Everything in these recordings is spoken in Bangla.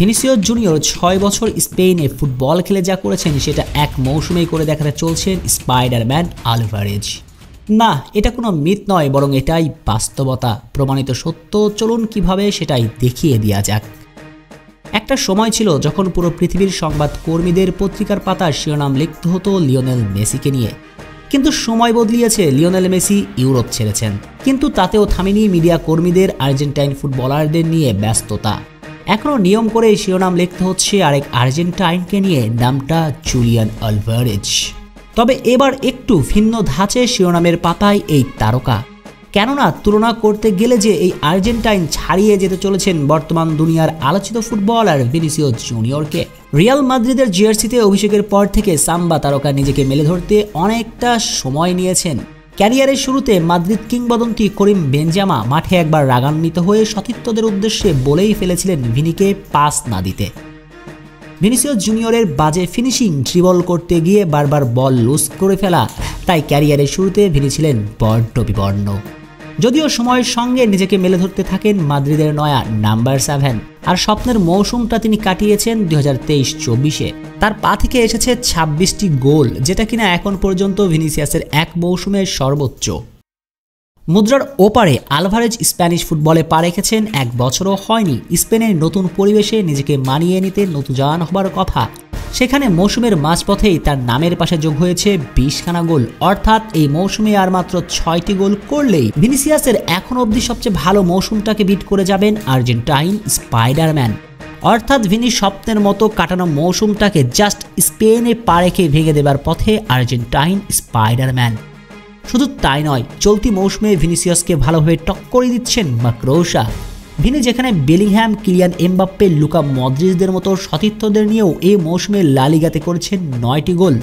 ভিনিসিয়াস জুনিয়র 6 বছর স্পেনে ফুটবল খেলে যা করেছেন সেটা এক মৌসুমেই করে দেখাতে চলছেন স্পাইডারম্যান আলভারেজ। না, এটা কোনো মিথ নয়, বরং এটাই বাস্তবতা, প্রমাণিত সত্য। চলুন কিভাবে সেটাই দেখিয়ে দেওয়া যাক। একটা সময় ছিল যখন পুরো পৃথিবীর সংবাদ কর্মীদের পত্রিকার পাতায় শিরোনাম লিখতে হতো লিওনেল মেসিকে নিয়ে। কিন্তু সময় বদলিয়েছে, লিওনেল মেসি ইউরোপ ছেড়েছেন, কিন্তু তাতেও থামেনি মিডিয়া কর্মীদের আর্জেন্টাইন ফুটবলারদের নিয়ে ব্যস্ততা। এখনও নিয়ম করে শিরোনাম লিখতে হচ্ছে আরেক আর্জেন্টাইনকে নিয়ে, নামটা জুলিয়ান আলভারেজ। তবে এবার একটু ভিন্ন ধাঁচে শিরোনামের পাতায় এই তারকা। কেননা তুলনা করতে গেলে যে এই আর্জেন্টাইন ছাড়িয়ে যেতে চলেছেন বর্তমান দুনিয়ার আলোচিত ফুটবলার ভিনিসিয়াস জুনিয়রকে। রিয়াল মাদ্রিদের জার্সিতে অভিষেকের পর থেকে সাম্বা তারকা নিজেকে মেলে ধরতে অনেকটা সময় নিয়েছেন। ক্যারিয়ারের শুরুতে মাদ্রিদ কিংবদন্তি করিম বেনজেমা মাঠে একবার রাগান্বিত হয়ে সতীর্থদের উদ্দেশ্যে বলেই ফেলেছিলেন ভিনিকে পাস না দিতে। ভিনিসিয়াস জুনিয়রের বাজে ফিনিশিং, ড্রিবল করতে গিয়ে বারবার বল লুজ করে ফেলা, তাই ক্যারিয়ারের শুরুতে ভিনি ছিলেন বড্ড বিবর্ণ। যদিও সময়ের সঙ্গে নিজেকে মেলে ধরতে থাকেন মাদ্রিদের নয়া নাম্বার 7, আর স্বপ্নের মৌসুমটা তিনি কাটিয়েছেন 2023-24-এ। তার পা থেকে এসেছে 26টি গোল, যেটা কিনা এখন পর্যন্ত ভিনিসিয়াসের এক মৌসুমের সর্বোচ্চ। মুদ্রার ওপারে আলভারেজ স্প্যানিশ ফুটবলে পা রেখেছেন, 1 বছরও হয়নি। স্পেনের নতুন পরিবেশে নিজেকে মানিয়ে নিতে নতুন হবার কথা, সেখানে মৌসুমের মাঝপথেই তার নামের পাশে যোগ হয়েছে 20খানা গোল। অর্থাৎ এই মৌসুমে আর মাত্র 6টি গোল করলেই ভিনিসিয়াসের এখন অবধি সবচেয়ে ভালো মৌসুমটাকে বিট করে যাবেন আর্জেন্টাইন স্পাইডারম্যান। অর্থাৎ ভিনি স্বপ্নের মতো কাটানো মৌসুমটাকে জাস্ট স্পেনে পা রেখে ভেঙে দেবার পথে আর্জেন্টাইন স্পাইডারম্যান। শুধু তাই নয়, চলতি মৌসুমে ভিনিসিয়াসকে ভালোভাবে টক্কর দিচ্ছেন মাকরোসা। ভিনি যেখানে বেলিংহ্যাম, কিলিয়ান এমবাপ্পে, লুকা মদ্রিচদের মতো সতীর্থদের নিয়েও এই মৌসুমে লা লিগাতে করেছেন 9টি গোল,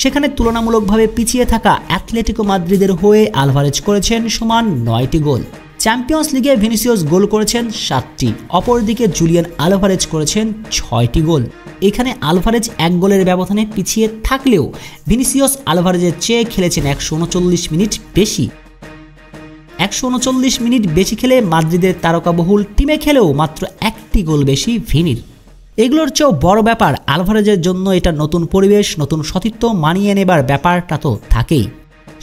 সেখানে তুলনামূলকভাবে পিছিয়ে থাকা অ্যাথলেটিকো মাদ্রিদের হয়ে আলভারেজ করেছেন সমান 9টি গোল। চ্যাম্পিয়ন্স লিগে ভিনিসিয়াস গোল করেছেন 7টি, অপরদিকে জুলিয়ান আলভারেজ করেছেন 6টি গোল। এখানে আলভারেজ 1 গোলের ব্যবধানে পিছিয়ে থাকলেও ভিনিসিয়াস আলভারেজের চেয়ে খেলেছেন 139 মিনিট বেশি। 139 মিনিট বেশি খেলে মাদ্রিদের তারকাবহুল টিমে খেলেও মাত্র 1টি গোল বেশি ভিনির। এগুলোর চেয়েও বড় ব্যাপার, আলভারেজের জন্য এটা নতুন পরিবেশ, নতুন সতীর্থ মানিয়ে নেবার ব্যাপারটা তো থাকেই।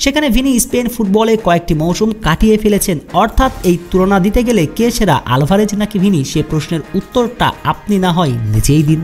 সেখানে ভিনি স্পেন ফুটবলে কয়েকটি মৌসুম কাটিয়ে ফেলেছেন। অর্থাৎ এই তুলনা দিতে গেলে কে সেরা, আলভারেজ নাকি ভিনি, সে প্রশ্নের উত্তরটা আপনি না হয় নিজেই দিন।